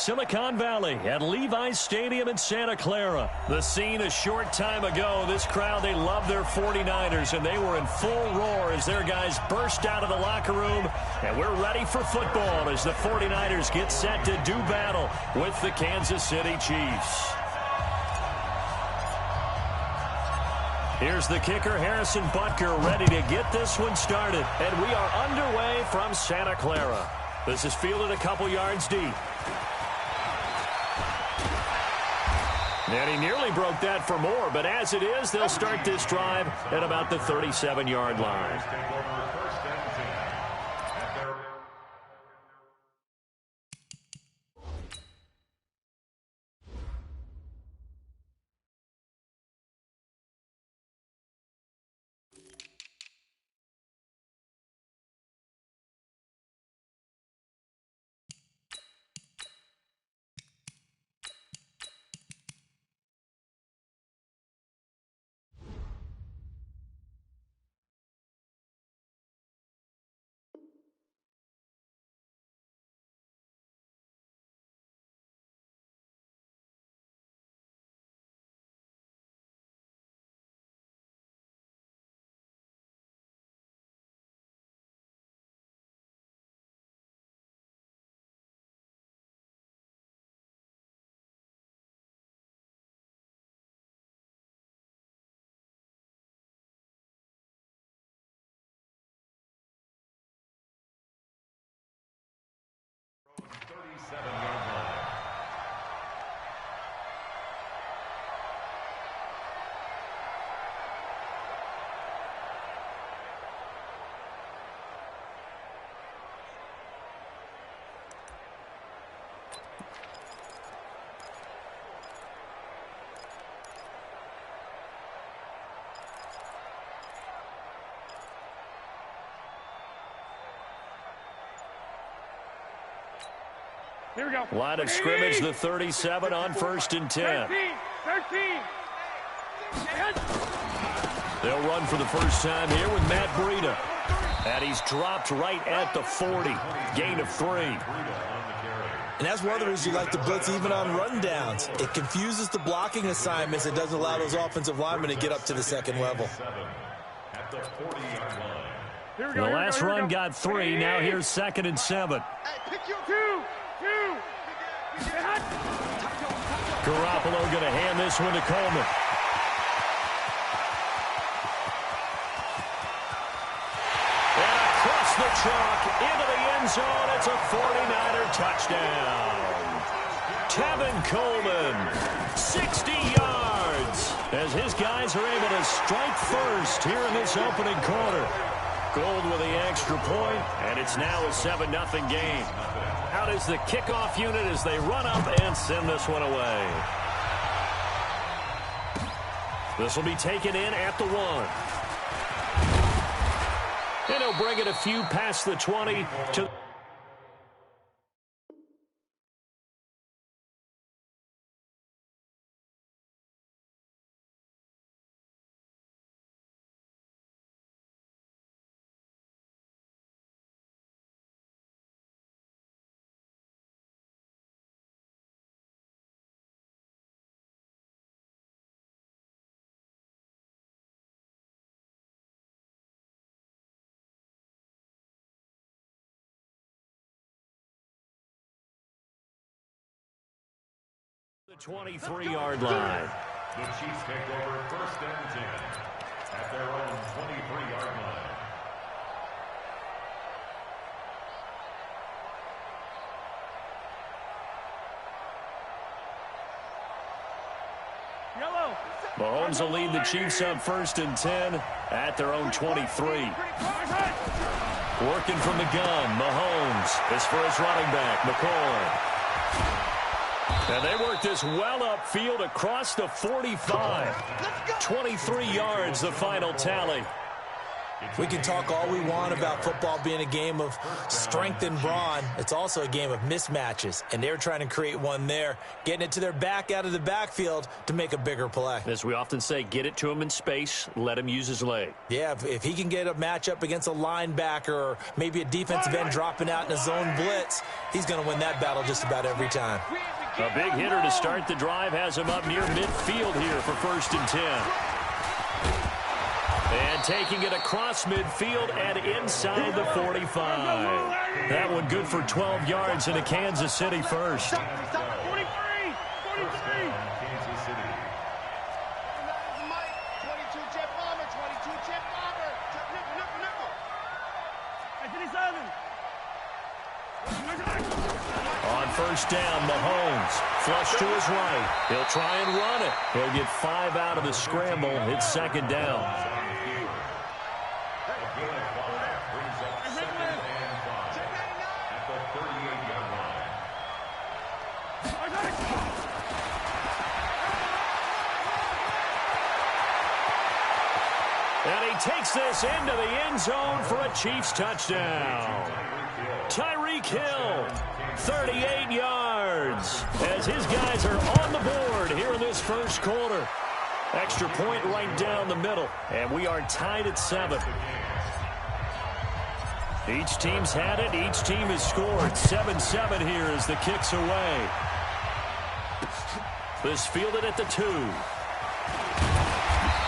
Silicon Valley at Levi's Stadium in Santa Clara. The scene a short time ago. This crowd, they love their 49ers, and they were in full roar as their guys burst out of the locker room. And we're ready for football as the 49ers get set to do battle with the Kansas City Chiefs. Here's the kicker, Harrison Butker, ready to get this one started. And we are underway from Santa Clara. This is fielded a couple yards deep. And he nearly broke that for more, but as it is, they'll start this drive at about the 37-yard line. Here we go. Line of scrimmage, the 37 on 1st and 10. 13. They'll run for the first time here with Matt Breida. And he's dropped right at the 40. Gain of 3. And that's one of the reasons you like to blitz even on rundowns. It confuses the blocking assignments. It doesn't allow those offensive linemen to get up to the second level. The last run got 3. Now here's 2nd and 7. Garoppolo going to hand this one to Coleman. And across the chalk into the end zone. It's a 49er touchdown. Tevin Coleman, 60 yards. As his guys are able to strike first here in this opening quarter. Gold with the extra point, and it's now a 7-0 game. Out is the kickoff unit as they run up and send this one away. This will be taken in at the 1. And he'll bring it a few past the 20 to... the 23-yard line. The Chiefs take over 1st and 10 at their own 23-yard line. Mahomes will lead the Chiefs up 1st and 10 at their own 23. Working from the gun, Mahomes is for his running back, McCoy. And they work this well upfield across the 45. 23 yards, the final tally. We can talk all we want about football being a game of strength and brawn. It's also a game of mismatches, and they're trying to create one there, getting it to their back out of the backfield to make a bigger play. As we often say, get it to him in space, let him use his leg. Yeah, if he can get a matchup against a linebacker or maybe a defensive end dropping out in a zone blitz, he's going to win that battle just about every time. A big hitter to start the drive has him up near midfield here for 1st and 10. And taking it across midfield and inside the 45. That one good for 12 yards and a Kansas City first. 43! 43! Kansas City. 22 jet bomber, 22 jet bomber. Nickel. 57! On 1st down, Mahomes. Flush to his right. He'll try and run it. He'll get 5 out of the scramble. It's 2nd down. And he takes this into the end zone for a Chiefs touchdown. Tyreek Hill, 38 yards, as his guys are on the board here in this first quarter. Extra point right down the middle, and we are tied at 7. Each team's had it. Each team has scored. 7-7 here as the kick's away. This fielded at the 2.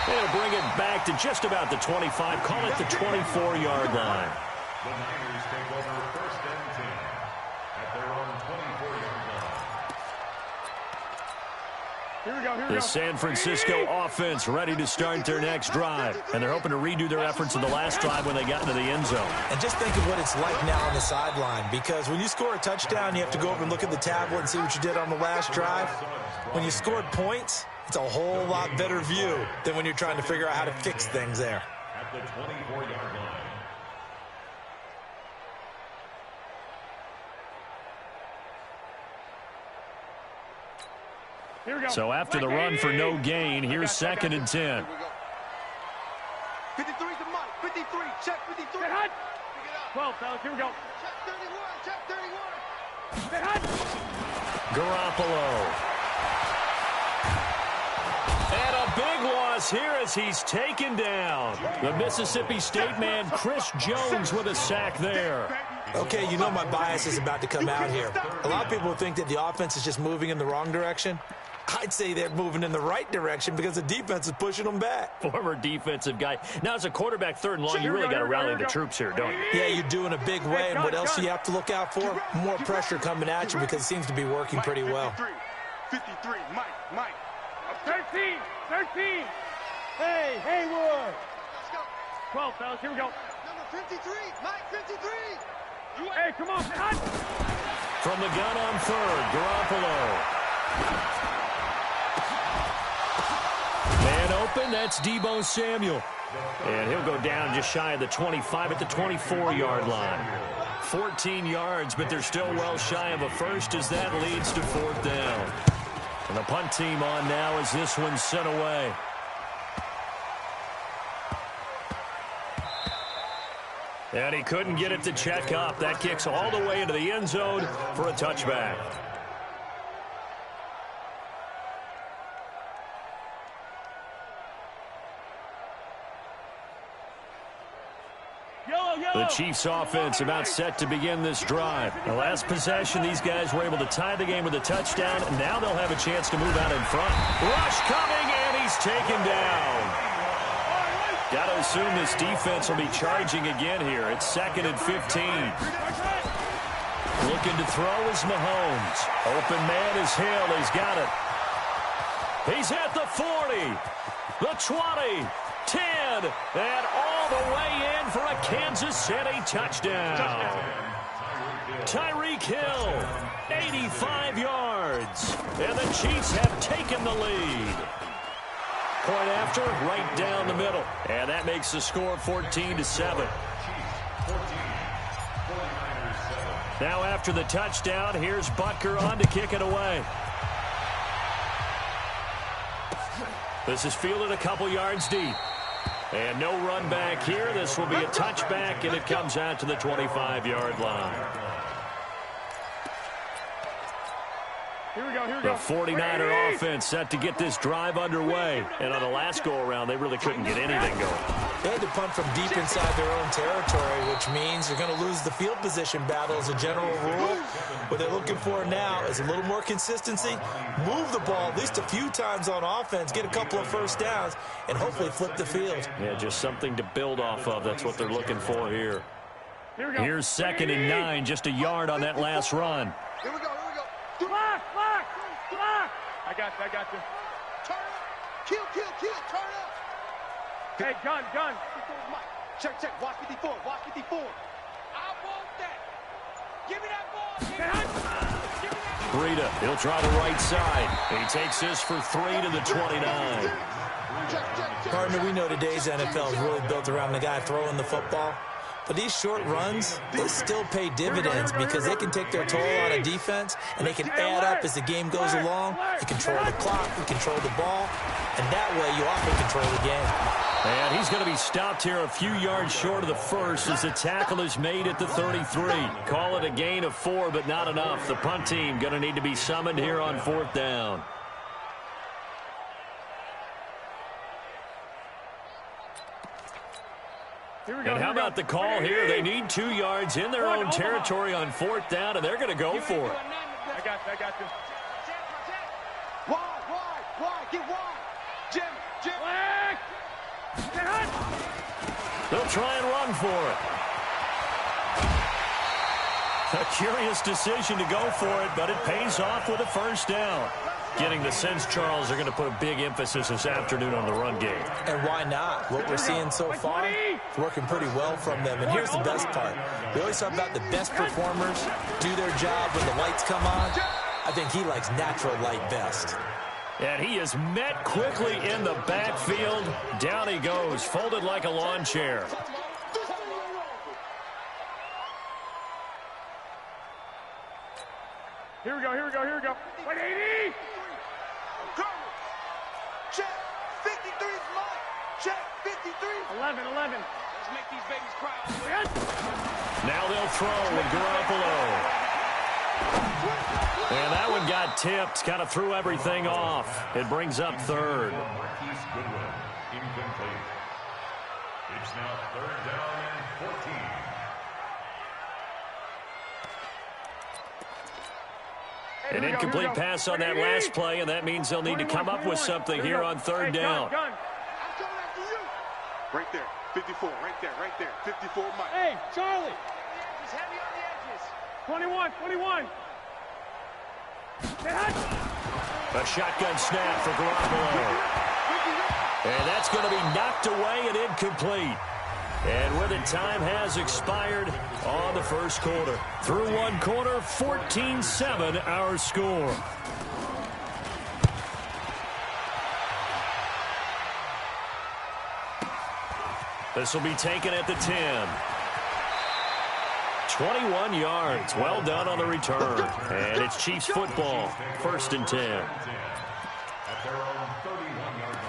They'll bring it back to just about the 25. Call it the 24-yard line. The Niners take over 1st and 10 at their own 24-yard line. Here we go. The San Francisco offense ready to start their next drive. And they're hoping to redo their efforts in the last drive when they got into the end zone. And just think of what it's like now on the sideline, because when you score a touchdown, you have to go over and look at the tablet and see what you did on the last drive. When you scored points, it's a whole lot better view than when you're trying to figure out how to fix things there. At the 24-yard line. Here we go. So after the run for no gain, here's 2nd and 10. 53 to Mike. 53. Check 53. Get hot. Pick it up. 12, fellas. Here we go. Check 31. Check 31. Get hot. Garoppolo. And a big loss here as he's taken down. The Mississippi State man, Chris Jones, with a sack there. Okay, you know my bias is about to come out here. A lot of people think that the offense is just moving in the wrong direction. I'd say they're moving in the right direction because the defense is pushing them back. Former defensive guy. Now, as a quarterback, 3rd and long, you really got to rally the troops here, don't you? Yeah, you do in a big way. And what else do you have to look out for? More pressure coming at you because it seems to be working pretty well. 53. Mike. 13. Hey, Haywood. Let's go. 12, fellas. Here we go. Number 53. Mike 53. Hey, come on. Get hot. From the gun on 3rd, Garoppolo. Man open, that's Deebo Samuel. And he'll go down just shy of the 25 at the 24-yard line. 14 yards, but they're still well shy of a first as that leads to 4th down. And the punt team on now as this one's sent away. And he couldn't get it to check up. That kicks all the way into the end zone for a touchback. The Chiefs offense about set to begin this drive. The last possession, these guys were able to tie the game with a touchdown. Now they'll have a chance to move out in front. Rush coming, and he's taken down. Got to assume this defense will be charging again here. It's 2nd and 15. Looking to throw is Mahomes. Open man is Hill. He's got it. He's at the 40, the 20, 10, and all the way in for a Kansas City touchdown. Tyreek Hill, 85 yards, and the Chiefs have taken the lead. Point after, right down the middle, and that makes the score 14-7. Now after the touchdown, here's Butker on to kick it away. This is fielded a couple yards deep. And no run back here. This will be a touchback, and it comes out to the 25-yard line. Here we go. The 49er offense set to get this drive underway. And on the last go-around, they really couldn't get anything going. They had to punt from deep inside their own territory, which means you're going to lose the field position battle as a general rule. What they're looking for now is a little more consistency, move the ball at least a few times on offense, get a couple of first downs, and hopefully flip the field. Yeah, just something to build off of. That's what they're looking for here. Here's 2nd and 9, just a yard on that last run. Here we go. Block. I got you. Turn up. Kill. Turn up. Hey, gun. Check. Watch 54. I want that. Give me that ball. Breida, he'll try the right side. He takes this for 3 to the 29. Partner, we know today's NFL is really built around the guy throwing the football. But these short runs, they still pay dividends because they can take their toll on a defense, and they can add up as the game goes along. You control the clock, you control the ball, and that way you often control the game. And he's going to be stopped here a few yards short of the first as the tackle is made at the 33. Call it a gain of 4, but not enough. The punt team going to need to be summoned here on 4th down. And how about the call here? They need 2 yards in their own territory on 4th down, and they're going to go for it. I got you. Wide. Get wide. Jim. They'll try and run for it. A curious decision to go for it, but it pays off with a first down. Getting the sense, Charles, they're going to put a big emphasis this afternoon on the run game. And why not? What we're seeing so far is working pretty well from them. And here's the best part. We always talk about the best performers do their job when the lights come on. I think he likes natural light best. And he is met quickly in the backfield. Down he goes, folded like a lawn chair. Here we go. Wait, 80! Check. 53 is mine. Check. 53. 11. Let's make these babies cry. Now they'll throw with Garoppolo. And that one got tipped, kind of threw everything off. It brings up 3rd. Incomplete. It's now 3rd down and 14. An incomplete pass on that last play, and that means they'll need to come up with something here on 3rd down. I'm coming after you. Right there. 54. Right there. 54 Mike. Hey, Charlie. Just heavy on the edges. 21. A shotgun snap for Garoppolo. And that's going to be knocked away and incomplete. And with it, time has expired on the first quarter. Through one quarter, 14-7 our score. This will be taken at the 10. 21 yards. Well done on the return. And it's Chiefs football. 1st and 10. At their own 31-yard line.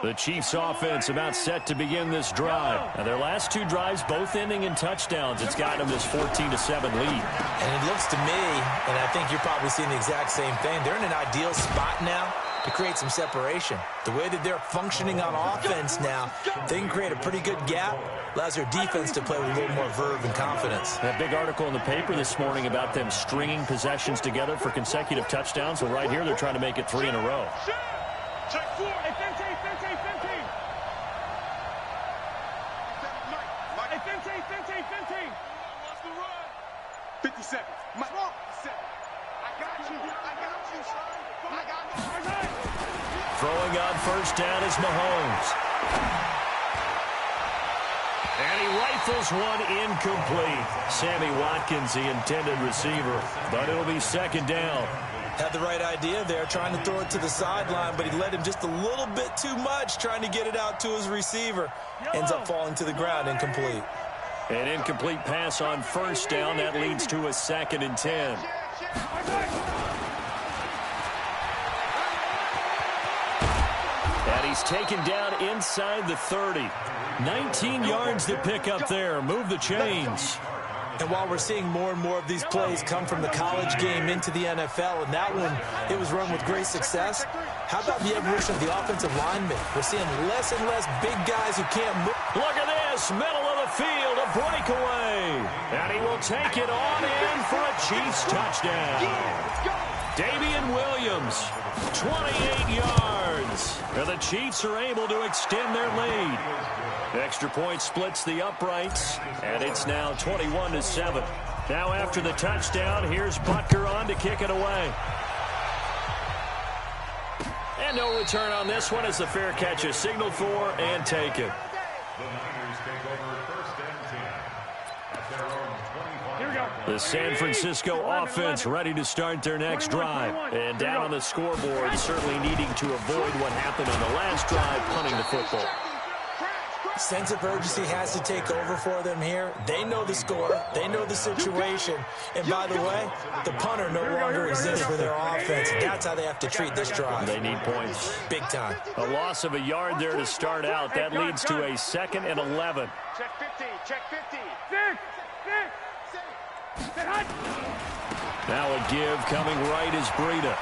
The Chiefs offense about set to begin this drive. Now their last 2 drives both ending in touchdowns. It's gotten them this 14-7 lead. And it looks to me, and I think you're probably seeing the exact same thing, they're in an ideal spot now to create some separation. The way that they're functioning on offense now, they can create a pretty good gap. Allows their defense to play with a little more verve and confidence. That big article in the paper this morning about them stringing possessions together for consecutive touchdowns. Well, right here, they're trying to make it 3 in a row. Check 4. Hey, 15. 57. Mike. 57. I got you, son. Throwing on first down is Mahomes. And he rifles one incomplete. Sammy Watkins, the intended receiver, but it'll be 2nd down. Had the right idea there, trying to throw it to the sideline, but he led him just a little bit too much, trying to get it out to his receiver. Ends up falling to the ground, incomplete. An incomplete pass on first down. That leads to a 2nd and 10. And he's taken down inside the 30. 19 yards to pick up there. Move the chains. And while we're seeing more and more of these plays come from the college game into the NFL, and that one, it was run with great success, how about the evolution of the offensive linemen? We're seeing less and less big guys who can't move. Look at this, middle of the field, a breakaway. And he will take it on in for a Chiefs touchdown. Damian Williams, 28 yards. And the Chiefs are able to extend their lead. Extra point splits the uprights, and it's now 21-7. Now after the touchdown, here's Butker on to kick it away. And no return on this one as the fair catch is signaled for and taken. The San Francisco offense ready to start their next drive. And down on the scoreboard, certainly needing to avoid what happened on the last drive, punting the football. Sense of urgency has to take over for them here. They know the score. They know the situation. And by the way, the punter no longer exists for their offense. That's how they have to treat this drive. They need points. Big time. A loss of a yard there to start out. That leads to a 2nd and 11. Check 50. Check 50. Now a give coming right is Breida.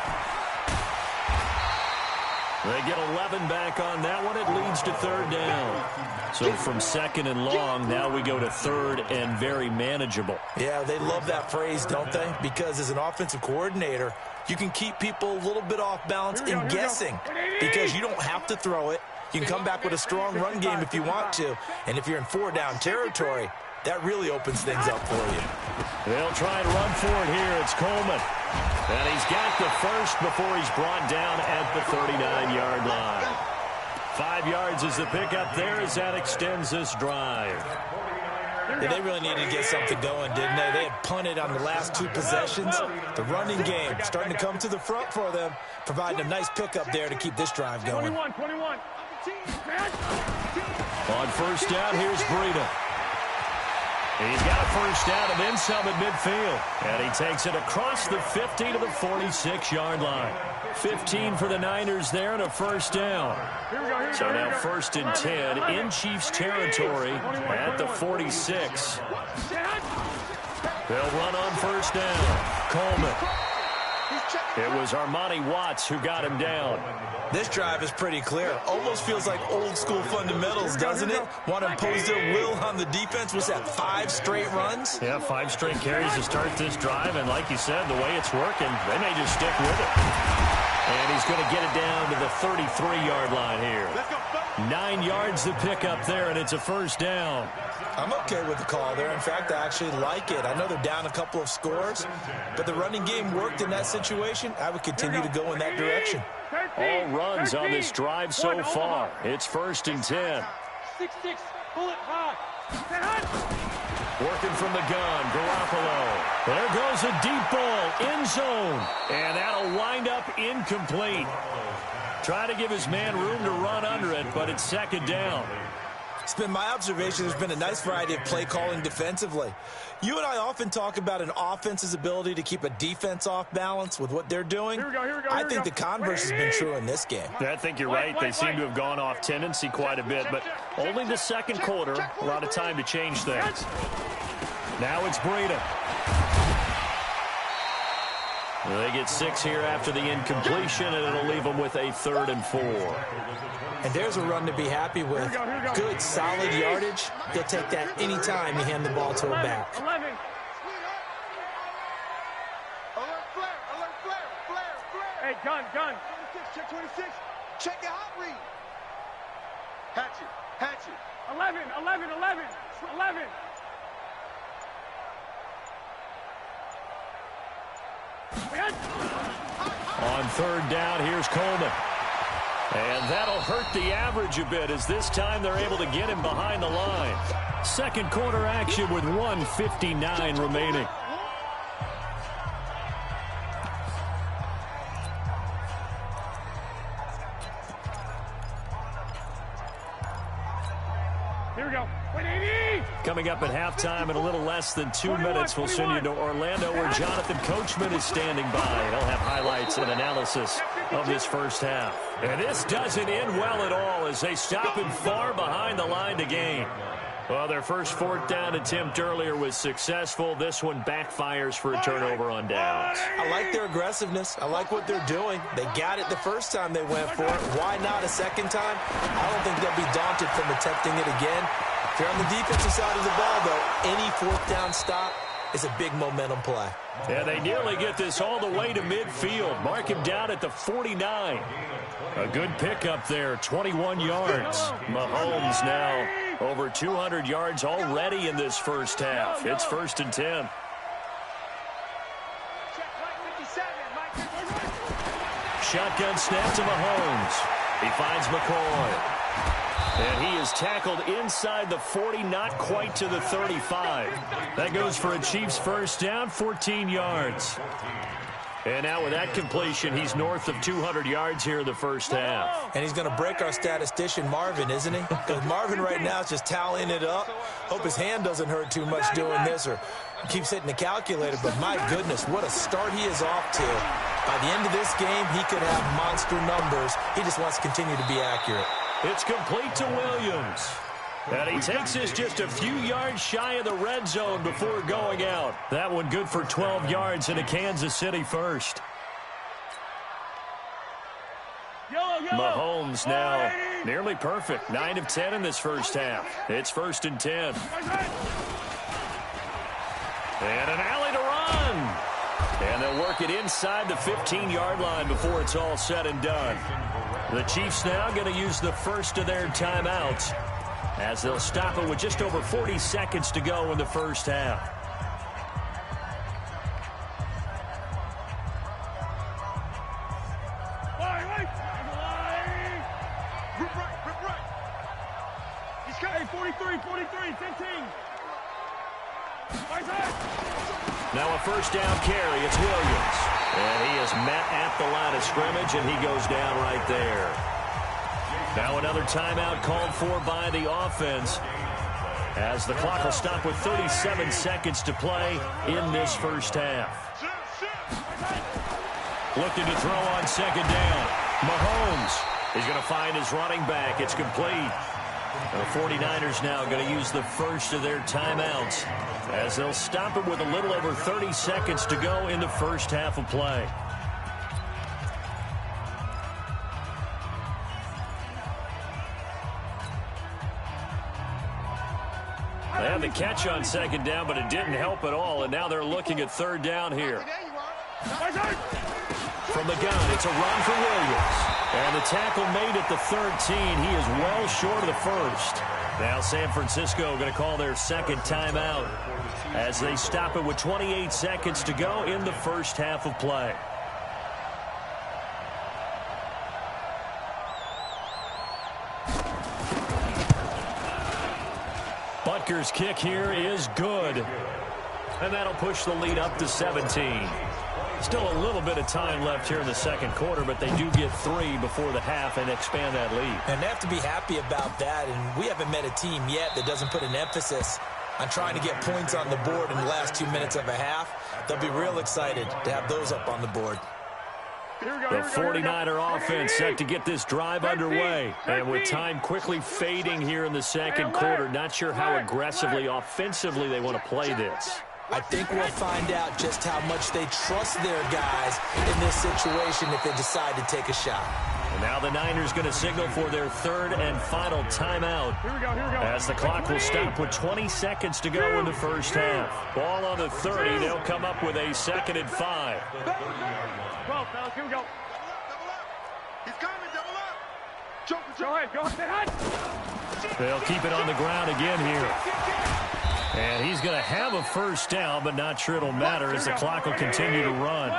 They get 11 back on that one. It leads to 3rd down. So from 2nd and long, now we go to 3rd and very manageable. Yeah, they love that phrase, don't they? Because as an offensive coordinator, you can keep people a little bit off balance and guessing because you don't have to throw it. You can come back with a strong run game if you want to. And if you're in 4-down territory, that really opens things up for you. They'll try and run for it here. It's Coleman. And he's got the first before he's brought down at the 39-yard line. 5 yards is the pickup there as that extends this drive. Yeah, they really needed to get something going, didn't they? They had punted on the last 2 possessions. The running game starting to come to the front for them, providing a nice pickup there to keep this drive going. 21. On first down, here's Breida. He's got a first down and then some at midfield. And he takes it across the 50 to the 46-yard line. 15 for the Niners there and a first down. So now 1st and 10 in Chiefs territory at the 46. They'll run on first down. Coleman. It was Armani Watts who got him down. This drive is pretty clear. Almost feels like old school fundamentals, doesn't it? Want to impose their will on the defense. Was that 5 straight runs? Yeah, 5 straight carries to start this drive. And like you said, the way it's working, they may just stick with it. And he's going to get it down to the 33-yard line here. 9 yards to pick up there, and it's a first down. I'm okay with the call there. In fact, I actually like it. I know they're down a couple of scores, but the running game worked in that situation. I would continue to go in that direction. All runs on this drive so far. It's 1st and 10. 6-6, pull it high. Working from the gun, Garoppolo. There goes a deep ball, end zone. And that'll wind up incomplete. Trying to give his man room to run under it, but it's 2nd down. It's been my observation there's been a nice variety of play calling defensively. You and I often talk about an offense's ability to keep a defense off balance with what they're doing. I think the converse has been true in this game. I think you're right. They seem to have gone off tendency quite a bit, but only the 2nd quarter. A lot of time to change things. Now it's Breida. They get 6 here after the incompletion, and it'll leave them with a 3rd and 4. And there's a run to be happy with. Good, solid yardage. They'll take that any time you hand the ball to a back. 11. Alert flare. Hey, gun. 26, check 26. Check your hot read. Hatchet. 11. On 3rd down, here's Coleman. And that'll hurt the average a bit as this time they're able to get him behind the line. 2nd quarter action with 1:59 remaining. Here we go. Coming up at halftime in a little less than 2 minutes, we'll send you to Orlando where Jonathan Coachman is standing by. He'll have highlights and analysis of this first half. And this doesn't end well at all as they stop him far behind the line to gain. Well, their first fourth down attempt earlier was successful. This one backfires for a turnover on downs. I like their aggressiveness. I like what they're doing. They got it the first time they went for it. Why not a second time? I don't think they'll be daunted from attempting it again. If you're on the defensive side of the ball, though, any fourth down stop is a big momentum play. Yeah, they nearly get this all the way to midfield. Mark him down at the 49. A good pickup there, 21 yards. Mahomes now over 200 yards already in this first half. It's 1st and 10. Shotgun snap to Mahomes. He finds McCoy. And he is tackled inside the 40, not quite to the 35. That goes for a Chiefs first down, 14 yards. And now with that completion, he's north of 200 yards here in the first half. And he's going to break our statistician Marvin, isn't he? Because Marvin right now is just tallying it up. Hope his hand doesn't hurt too much doing this or keeps hitting the calculator. But my goodness, what a start he is off to. By the end of this game, he could have monster numbers. He just wants to continue to be accurate. It's complete to Williams. And he takes this just a few yards shy of the red zone before going out. That one good for 12 yards in a Kansas City first. Mahomes now nearly perfect. 9 of 10 in this first half. It's 1st and 10. And an alley to run. And they'll work it inside the 15-yard line before it's all said and done. The Chiefs now going to use the first of their timeouts as they'll stop it with just over 40 seconds to go in the first half. He's got 43, 15. Now a first down carry. It's Williams. And he is met at the line of scrimmage, and he goes down right there. Now another timeout called for by the offense as the clock will stop with 37 seconds to play in this first half. Looking to throw on second down. Mahomes is going to find his running back. It's complete. The 49ers now going to use the first of their timeouts as they'll stop it with a little over 30 seconds to go in the first half of play. They had the catch on second down, but it didn't help at all, and now they're looking at third down here. From the gun, it's a run for Williams. And the tackle made at the 13. He is well short of the first. Now San Francisco going to call their second timeout as they stop it with 28 seconds to go in the first half of play. Butker's kick here is good. And that'll push the lead up to 17. Still a little bit of time left here in the second quarter, but they do get 3 before the half and expand that lead. And they have to be happy about that, and we haven't met a team yet that doesn't put an emphasis on trying to get points on the board in the last 2 minutes of a half. They'll be real excited to have those up on the board. The 49er offense set to get this drive underway. And with time quickly fading here in the second quarter, not sure how aggressively, offensively they want to play this. I think we'll find out just how much they trust their guys in this situation if they decide to take a shot. And now the Niners going to signal for their third and final timeout. Here we go. As the clock will stop with 20 seconds to go in the first half. Ball on the 30. They'll come up with a 2nd and 5. 12, fellas, here we go. Double up. He's coming, double up. Go ahead. They'll keep it on the ground again here. And he's going to have a first down, but not sure it'll matter as the clock will continue to run.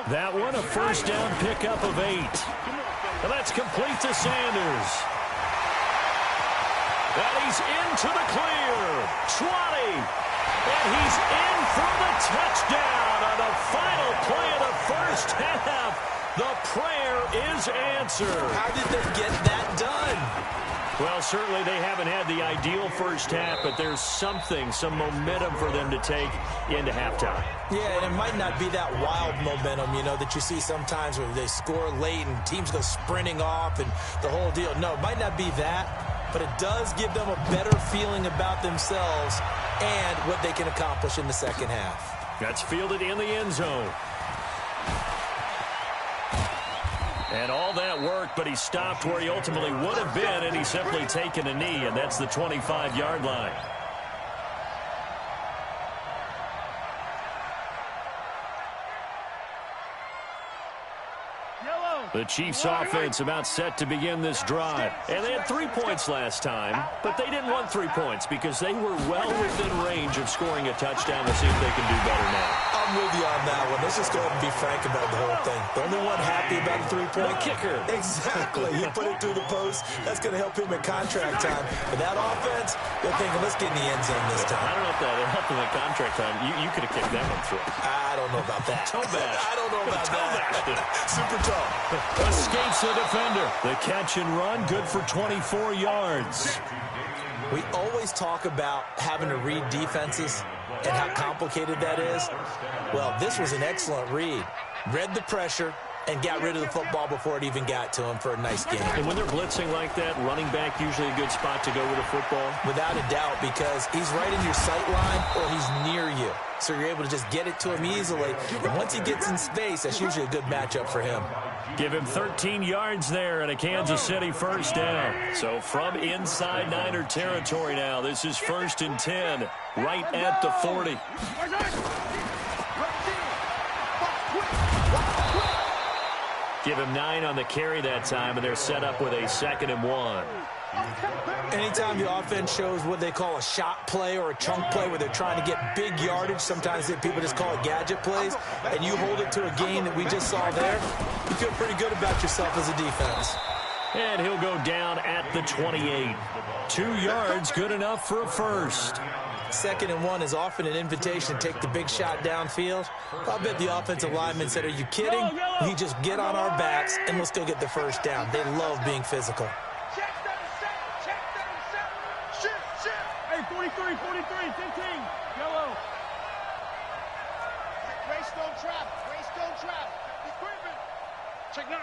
That one, a first down pickup of 8. And that's complete to Sanders. And he's into the clear. 20. And he's in for the touchdown on the final play of the first half. The prayer is answered. How did they get that done? Well, certainly they haven't had the ideal first half, but there's some momentum for them to take into halftime. Yeah, and it might not be that wild momentum, that you see sometimes where they score late and teams go sprinting off and the whole deal. No, it might not be that, but it does give them a better feeling about themselves and what they can accomplish in the second half. That's fielded in the end zone. And all that worked, but he stopped where he ultimately would have been, and he's simply taken a knee, and that's the 25-yard line. The Chiefs offense about set to begin this drive. And they had 3 points last time, but they didn't want 3 points because they were well within range of scoring a touchdown. We'll see if they can do better now. I'm with you on that one. Let's just go ahead and be frank about the whole thing. The only one happy about the 3-point kicker. Exactly. You put it through the post. That's going to help him at contract time. But that offense, they're thinking, let's get in the end zone this time. I don't know if that helped him at contract time. You could have kicked that one through. I don't know about that. Toe bash. I don't know about that. Super tall. Escapes the defender. The catch and run, good for 24 yards. We always talk about having to read defenses and how complicated that is. Well, this was an excellent read. Read the pressure and got rid of the football before it even got to him for a nice game. And when they're blitzing like that, running back usually a good spot to go with the football? Without a doubt, because he's right in your sight line or he's near you. So you're able to just get it to him easily. And once he gets in space, that's usually a good matchup for him. Give him 13 yards there and a Kansas City first down. So from inside Niner territory now, this is 1st and 10, right at the 40. Give him 9 on the carry that time, and they're set up with a 2nd and 1. Anytime the offense shows what they call a shot play or a chunk play where they're trying to get big yardage, sometimes people just call it gadget plays, and you hold it to a gain that we just saw there, you feel pretty good about yourself as a defense. And he'll go down at the 28. 2 yards, good enough for a first. 2nd and 1 is often an invitation to take the big shot downfield. I'll bet the offensive lineman said, are you kidding? We just get on our backs and let's go get the first down. They love being physical. Hey, 43, 15, yellow. Greystone trap. Equipment. Check 9.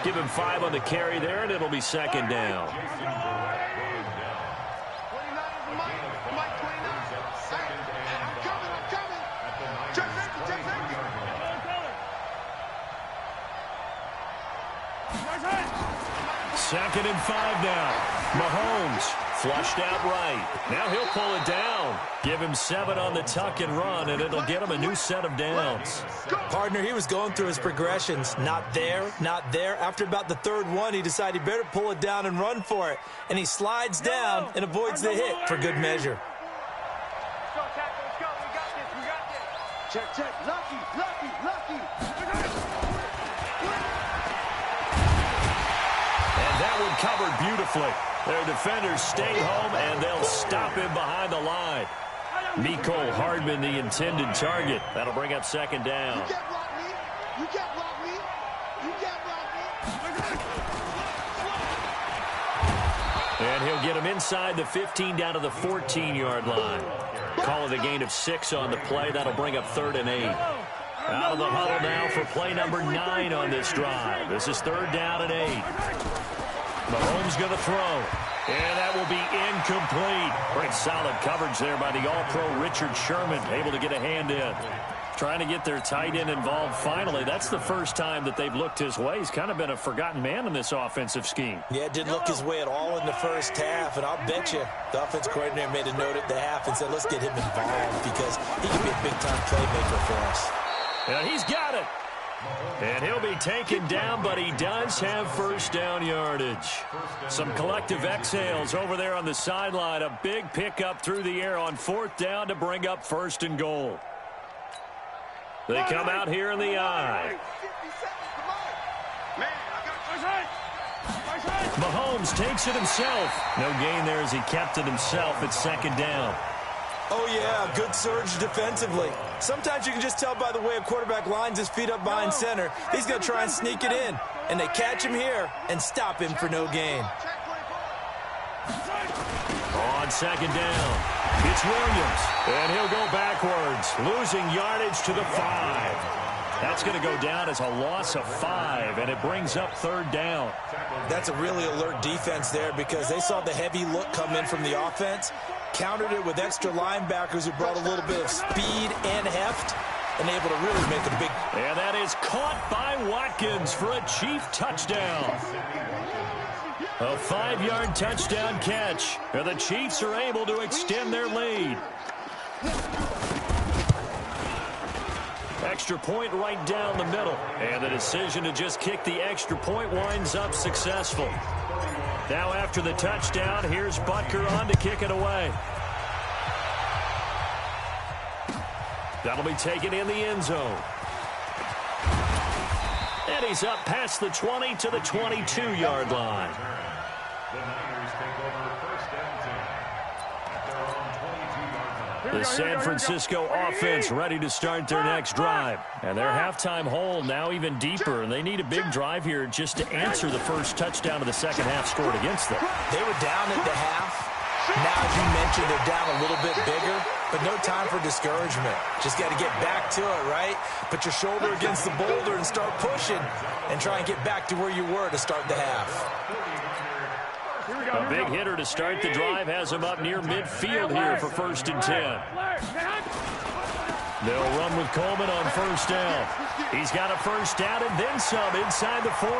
Give him 5 on the carry there, and it'll be 2nd down. 29 is Mike. Mike 29. I'm coming. Check safety. 2nd and 5 now. Mahomes flushed out right. Now he'll pull it down. Give him 7 on the tuck and run, and it'll get him a new set of downs. Partner, he was going through his progressions. Not there. After about the 3rd one, he decided he better pull it down and run for it. And he slides down and avoids the hit for good measure. Let's go, tackle. Let's go. We got this. Check. Lucky. And that one covered beautifully. Their defenders stay home, and they'll stop him behind the line. Mecole Hardman, the intended target. That'll bring up 2nd down. You can't block me. And he'll get him inside the 15 down to the 14-yard line. Call it a gain of 6 on the play. That'll bring up 3rd and 8. Out of the huddle now for play number 9 on this drive. This is 3rd down and 8. Mahomes going to throw. And that will be incomplete. Great solid coverage there by the All-Pro Richard Sherman. Able to get a hand in. Trying to get their tight end involved finally. That's the first time that they've looked his way. He's kind of been a forgotten man in this offensive scheme. Yeah, it didn't look his way at all in the first half. And I'll bet you the offense coordinator made a note at the half and said, let's get him involved because he can be a big-time playmaker for us. And he's got it. And he'll be taken down, but he does have first down yardage. Some collective exhales over there on the sideline. A big pickup through the air on 4th down to bring up 1st and goal. They come out here in the eye. Mahomes takes it himself. No gain there as he kept it himself at 2nd down. Oh, yeah, good surge defensively. Sometimes you can just tell by the way a quarterback lines his feet up behind center. He's going to try and sneak it in. And they catch him here and stop him for no gain. On second down, it's Williams. And he'll go backwards, losing yardage to the 5. That's going to go down as a loss of 5, and it brings up third down. That's a really alert defense there because they saw the heavy look come in from the offense, countered it with extra linebackers who brought a little bit of speed and heft, and able to really make a big... And that is caught by Watkins for a Chief touchdown. A 5-yard touchdown catch, and the Chiefs are able to extend their lead. Extra point right down the middle. And the decision to just kick the extra point winds up successful. Now after the touchdown, here's Butker on to kick it away. That'll be taken in the end zone. And he's up past the 20 to the 22-yard line. The San Francisco offense ready to start their next drive. And their halftime hole now even deeper. And they need a big drive here just to answer the first touchdown of the second half scored against them. They were down at the half. Now, as you mentioned, they're down a little bit bigger. But no time for discouragement. Just got to get back to it, right? Put your shoulder against the boulder and start pushing. And try and get back to where you were to start the half. A big hitter to start the drive has him up near midfield here for 1st and 10. They'll run with Coleman on first down. He's got a first down and then some inside the 40.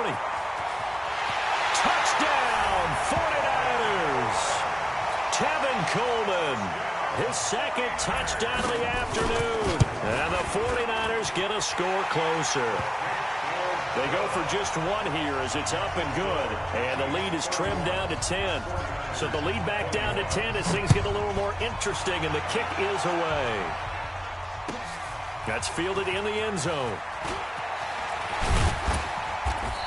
Touchdown, 49ers. Tevin Coleman, his second touchdown of the afternoon. And the 49ers get a score closer. They go for just one here as it's up and good. And the lead is trimmed down to 10. So the lead back down to 10 as things get a little more interesting, and the kick is away. That's fielded in the end zone.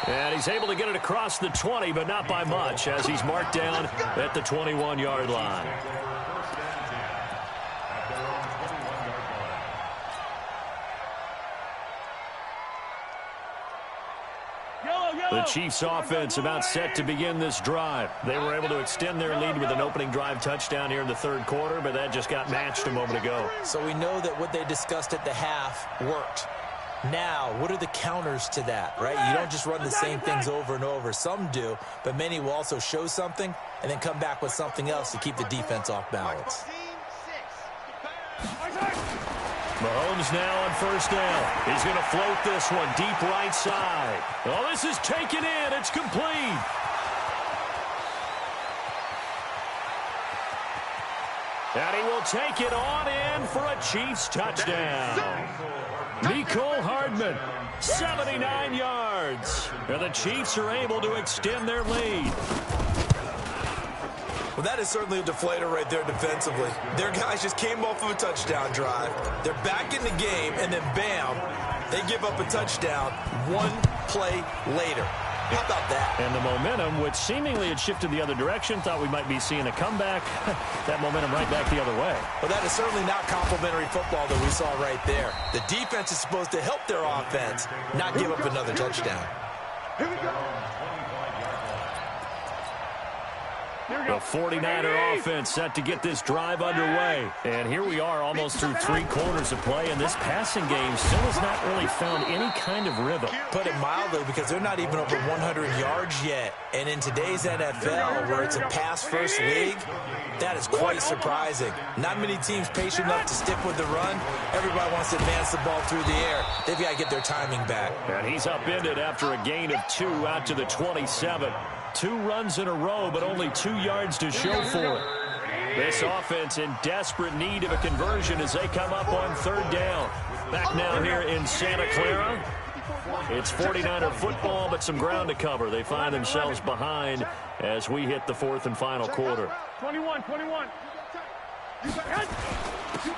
And he's able to get it across the 20, but not by much, as he's marked down at the 21-yard line. The Chiefs offense about set to begin this drive. They were able to extend their lead with an opening drive touchdown here in the third quarter, but that just got matched a moment ago. So we know that what they discussed at the half worked. Now, what are the counters to that, right? You don't just run the same things over and over. Some do, but many will also show something and then come back with something else to keep the defense off balance. Mahomes now on first down. He's going to float this one deep right side. Oh, this is taken in. It's complete. And he will take it on in for a Chiefs touchdown. Mecole Hardman, 79 yards. And the Chiefs are able to extend their lead. Well, that is certainly a deflator right there defensively. Their guys just came off of a touchdown drive. They're back in the game, and then bam, they give up a touchdown one play later. How about that? And the momentum, which seemingly had shifted the other direction, thought we might be seeing a comeback. That momentum right back the other way. Well, that is certainly not complimentary football that we saw right there. The defense is supposed to help their offense, not give up another touchdown. Here we go. The 49er offense set to get this drive underway. And here we are almost through 3 quarters of play, and this passing game still has not really found any kind of rhythm. Put it mildly, because they're not even over 100 yards yet. And in today's NFL, where it's a pass-first league, that is quite surprising. Not many teams patient enough to stick with the run. Everybody wants to advance the ball through the air. They've got to get their timing back. And he's upended after a gain of 2 out to the 27. 2 runs in a row, but only 2 yards to show for it. This offense in desperate need of a conversion as they come up on third down. Back now here in Santa Clara. It's 49er football, but some ground to cover. They find themselves behind as we hit the 4th and final quarter. 21.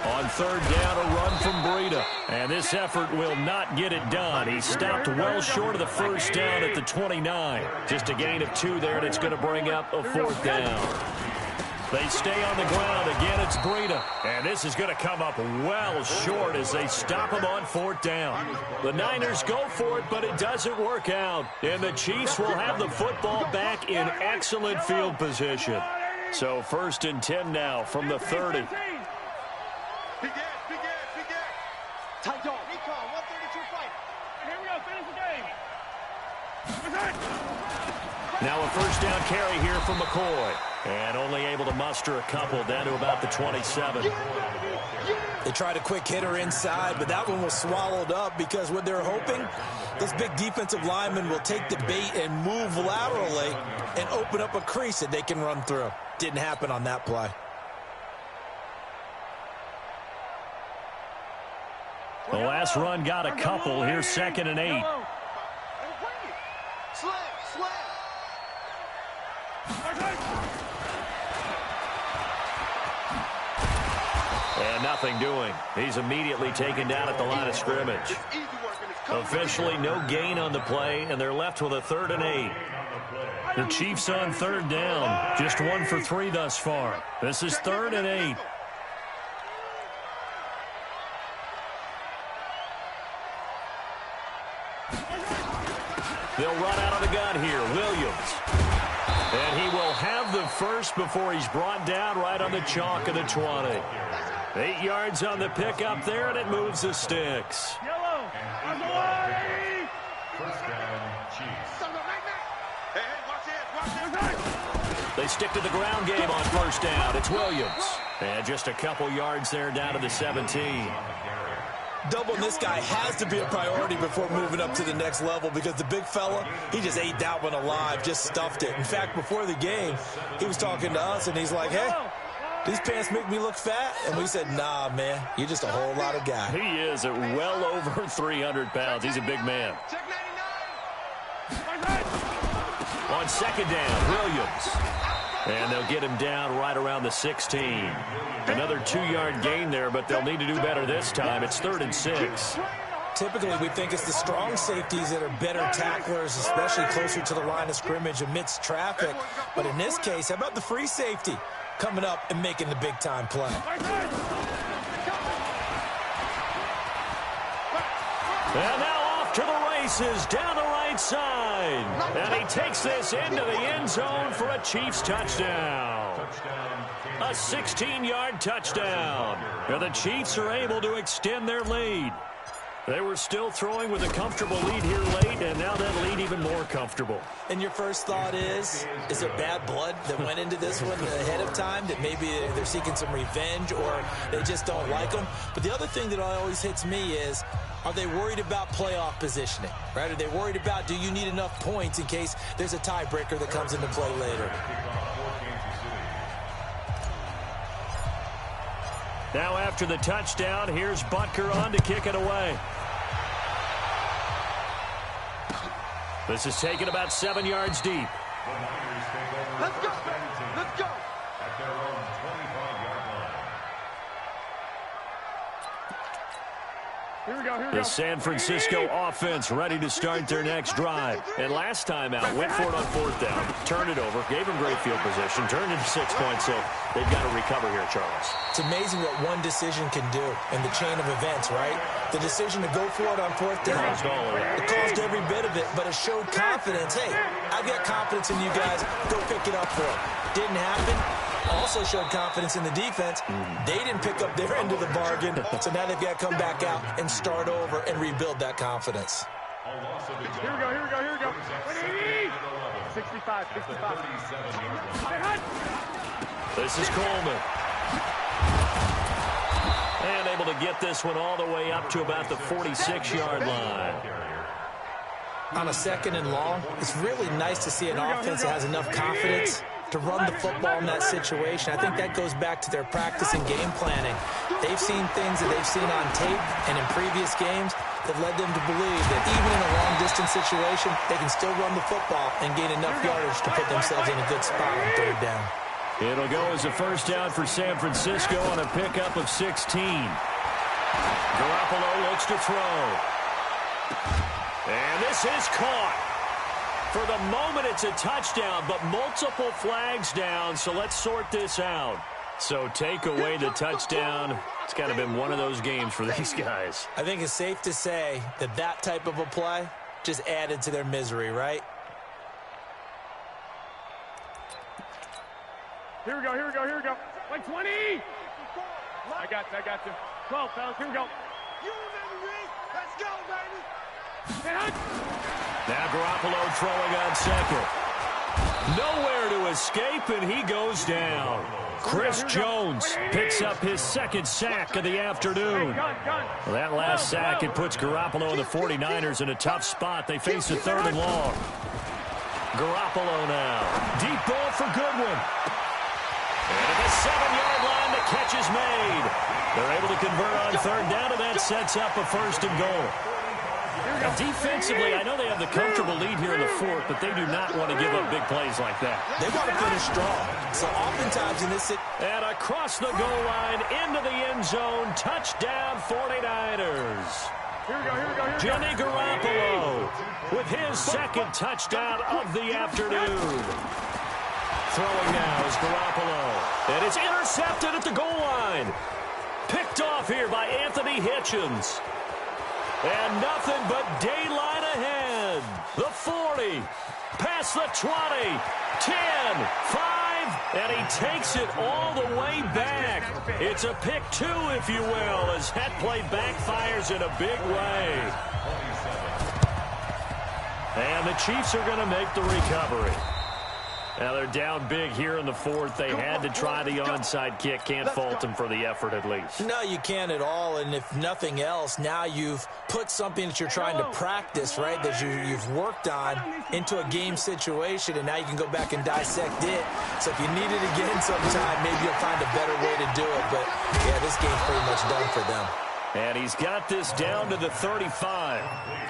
On third down, a run from Breida. And this effort will not get it done. He stopped well short of the first down at the 29. Just a gain of 2 there, and it's going to bring up a 4th down. They stay on the ground. Again, it's Breida. And this is going to come up well short as they stop him on 4th down. The Niners go for it, but it doesn't work out. And the Chiefs will have the football back in excellent field position. So 1st and 10 now from the 30. Big gas, big gas, big gas. Tight dog. Recon, 132 fight. Here we go, finish the game. Now a 1st down carry here from McCoy. And only able to muster a couple down to about the 27. They tried a quick hitter inside, but that one was swallowed up because what they're hoping, those big defensive linemen will take the bait and move laterally and open up a crease that they can run through. Didn't happen on that play. The last run got a couple. Here's 2nd and 8. Slam, slam. And nothing doing. He's immediately taken down at the line of scrimmage. Officially no gain on the play, and they're left with a 3rd and 8. The Chiefs on 3rd down. Just 1 for 3 thus far. This is 3rd and 8. They'll run out of the gun here. Williams. And he will have the first before he's brought down right on the chalk of the 20. 8 yards on the pickup there, and it moves the sticks. Yellow. First down, Chiefs. Hey, watch it. They stick to the ground game on 1st down. It's Williams. And just a couple yards there down to the 17. Doubling this guy has to be a priority before moving up to the next level because the big fella, he just ate that one alive, just stuffed it. In fact, before the game, he was talking to us, and he's like, hey, these pants make me look fat? And we said, nah, man, you're just a whole lot of guy. He is at well over 300 pounds. He's a big man. Check 99. On 2nd down, Williams. And they'll get him down right around the 16. Another 2-yard gain there, but they'll need to do better this time. It's 3rd and 6. Typically, we think it's the strong safeties that are better tacklers, especially closer to the line of scrimmage amidst traffic. But in this case, how about the free safety coming up and making the big-time play? And now off to the races, down the right side. And he takes this into the end zone for a Chiefs touchdown. A 16-yard touchdown. And the Chiefs are able to extend their lead. They were still throwing with a comfortable lead here late, and now that lead even more comfortable. And your first thought is there bad blood that went into this one ahead of time, that maybe they're seeking some revenge or they just don't like them? But the other thing that always hits me is, are they worried about playoff positioning, right? Are they worried about, do you need enough points in case there's a tiebreaker that comes into play later? Now after the touchdown, here's Butker on to kick it away. This is taken about 7 yards deep. Let's go. Let's go. At their own 25-yard line. Here we go, here we The go. San Francisco offense ready to start their next drive. And last time out, went for it on 4th down, turned it over, gave them great field position, turned into 6 points, so they've got to recover here, Charles. It's amazing what one decision can do in the chain of events, right? The decision to go for it on 4th down. Caused all of that. It caused every bit of it, but it showed confidence. Hey, I've got confidence in you guys. Go pick it up for it. Didn't happen. Also showed confidence in the defense. They didn't pick up their end of the bargain, so now they've got to come back out and start over and rebuild that confidence. Here we go, here we go, here we go. 65, 65. This is Coleman. And able to get this one all the way up to about the 46-yard line. On a 2nd and long, it's really nice to see an offense that has enough confidence to run the football in that situation. I think that goes back to their practice and game planning. They've seen things that they've seen on tape and in previous games that led them to believe that even in a long-distance situation, they can still run the football and gain enough yardage to put themselves in a good spot on 3rd down. It'll go as a 1st down for San Francisco on a pickup of 16. Garoppolo looks to throw. And this is caught. For the moment, it's a touchdown, but multiple flags down, so let's sort this out. So take away the touchdown. It's kind of been one of those games for these guys. I think it's safe to say that that type of a play just added to their misery, right? Here we go, here we go, here we go. Like 20! I got you. 12, fellas, here we go. You remember me? Let's go, baby. Now Garoppolo throwing on second. Nowhere to escape, and he goes down. Chris Jones picks up his second sack of the afternoon. Well, that last sack, it puts Garoppolo and the 49ers in a tough spot. They face a 3rd and long. Garoppolo now. Deep ball for Goodwin. And at the 7-yard line, the catch is made. They're able to convert on 3rd down, and that sets up a 1st and goal. Now, defensively, I know they have the comfortable lead here in the 4th, but they do not want to give up big plays like that. They want to finish strong. So oftentimes in this... And across the goal line, into the end zone, touchdown 49ers. Here we go. Jimmy Garoppolo with his second touchdown of the afternoon. Throwing now is Garoppolo. And it's intercepted at the goal line. Picked off here by Anthony Hitchens. And nothing but daylight ahead. The 40, past the 20, 10, 5, and he takes it all the way back. It's a pick 2, if you will, as that play backfires in a big way. And the Chiefs are going to make the recovery. Now they're down big here in the 4th. They had to try the onside kick. Can't fault them for the effort at least. No, you can't at all. And if nothing else, now you've put something that you're trying to practice, right, that you've worked on into a game situation, and now you can go back and dissect it. So if you need it again sometime, maybe you'll find a better way to do it. But, yeah, this game's pretty much done for them. And he's got this down to the 35.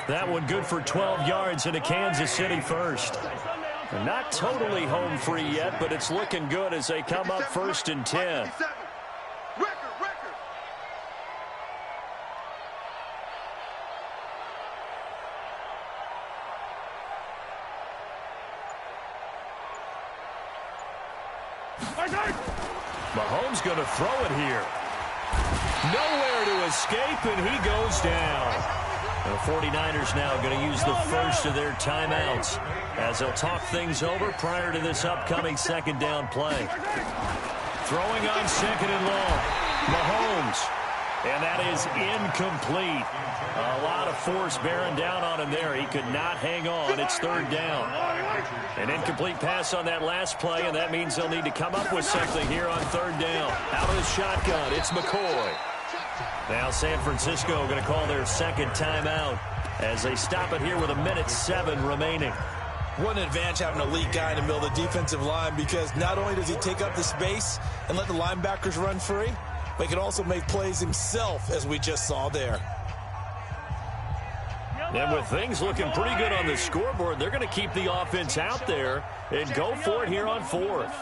That one good for 12 yards into Kansas City 1st. They're not totally home free yet, but it's looking good as they come up 1st and 10. Record. Mahomes going to throw it here. Nowhere to escape, and he goes down. The 49ers now going to use the first of their timeouts as they'll talk things over prior to this upcoming 2nd down play. Throwing on 2nd and long. Mahomes. And that is incomplete. A lot of force bearing down on him there. He could not hang on. It's 3rd down. An incomplete pass on that last play, and that means they'll need to come up with something here on 3rd down. Out of the shotgun, it's McCoy. Now San Francisco going to call their 2nd timeout as they stop it here with 1:07 remaining. What an advantage having an elite guy in the middle of the defensive line, because not only does he take up the space and let the linebackers run free, but he can also make plays himself, as we just saw there. And with things looking pretty good on the scoreboard, they're going to keep the offense out there and go for it here on 4th.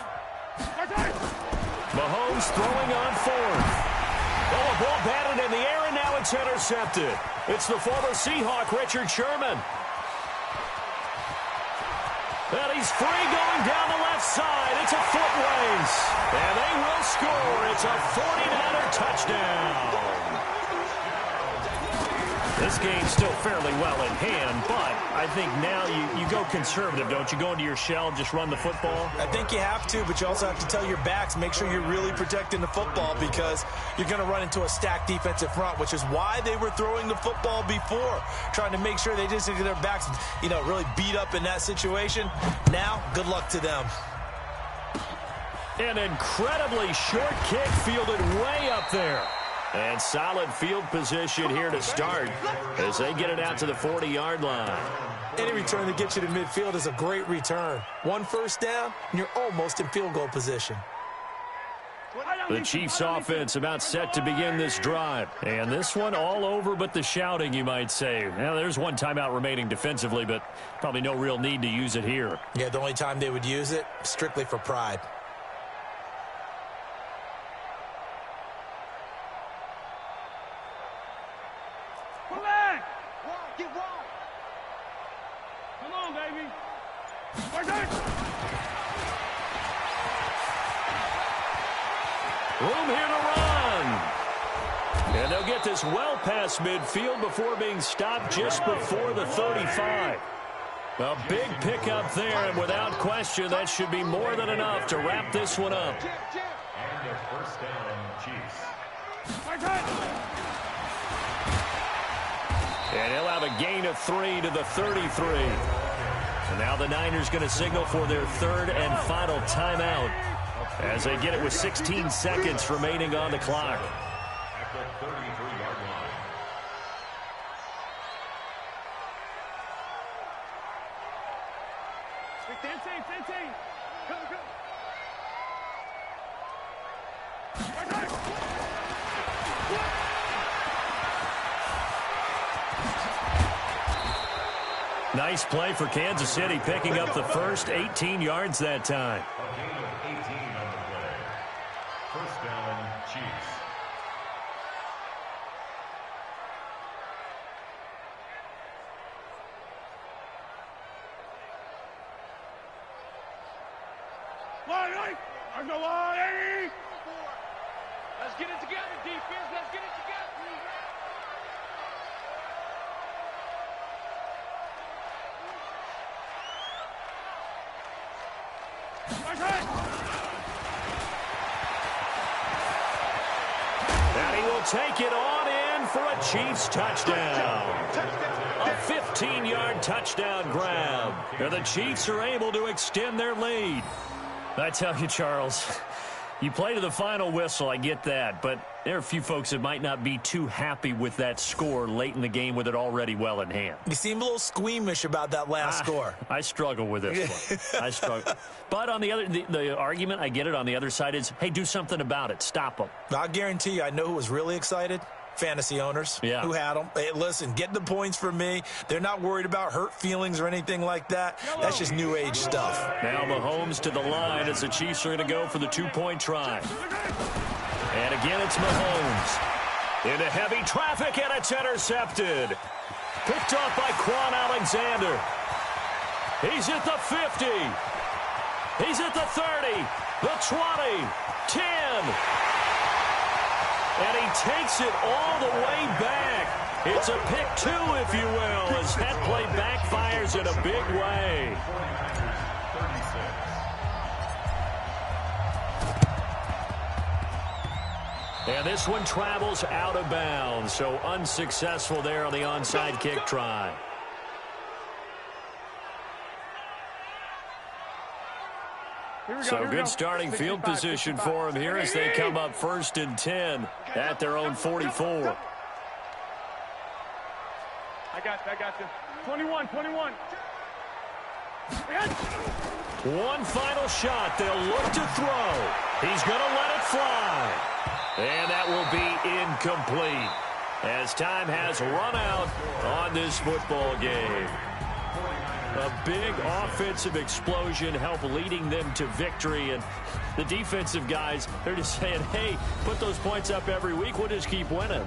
Mahomes throwing on 4th. Oh, a ball batted in the air, and now it's intercepted. It's the former Seahawk, Richard Sherman. And he's free going down the left side. It's a foot race. And they will score. It's a 49er touchdown. This game's still fairly well in hand, but I think now you go conservative, don't you? Go into your shell and just run the football? I think you have to, but you also have to tell your backs, make sure you're really protecting the football, because you're going to run into a stacked defensive front, which is why they were throwing the football before, trying to make sure they just get their backs, really beat up in that situation. Now, good luck to them. An incredibly short kick fielded way up there. And solid field position here to start as they get it out to the 40-yard line. Any return that gets you to midfield is a great return. 1 first down, and you're almost in field goal position. The Chiefs offense about set to begin this drive. And this one all over but the shouting, you might say. Now, there's one timeout remaining defensively, but probably no real need to use it here. Yeah, the only time they would use it, strictly for pride. Come on, baby. Room here to run. And they'll get this well past midfield before being stopped just before the 35. A big pickup there, and without question, that should be more than enough to wrap this one up. And a first down, Chiefs. And he'll have a gain of 3 to the 33. And now the Niners going to signal for their third and final timeout as they get it with 16 seconds remaining on the clock. At the 33-yard line. Nice play for Kansas City, picking up the first 18 yards that time. A gain of 18 on the play. First down, Chiefs. Line! There's no line! Let's get it together, defense. Let's get it together. And he will take it on in for a Chiefs touchdown. A 15-yard touchdown grab. And the Chiefs are able to extend their lead. I tell you, Charles, you play to the final whistle, I get that, but there are a few folks that might not be too happy with that score late in the game with it already well in hand. You seem a little squeamish about that last score. I struggle with this one. I struggle. But on the argument, I get it, on the other side is, hey, do something about it. Stop them. I'll guarantee you, I know who was really excited. Fantasy owners who had them. Hey, listen, get the points for me. They're not worried about hurt feelings or anything like that. That's just new age stuff. Now Mahomes to the line as the Chiefs are going to go for the two-point try. And again, it's Mahomes. Into heavy traffic, and it's intercepted. Picked up by Quan Alexander. He's at the 50. He's at the 30, the 20, 10. And he takes it all the way back. It's a pick two, if you will, as that play backfires in a big way. And this one travels out of bounds, so unsuccessful there on the onside kick try. So good starting field position for them here as they come up 1st and 10 at their own 44. I got you. 21. One final shot. They'll look to throw. He's going to let it fly. And that will be incomplete as time has run out on this football game. A big offensive explosion helped leading them to victory. And the defensive guys, they're just saying, hey, put those points up every week. We'll just keep winning.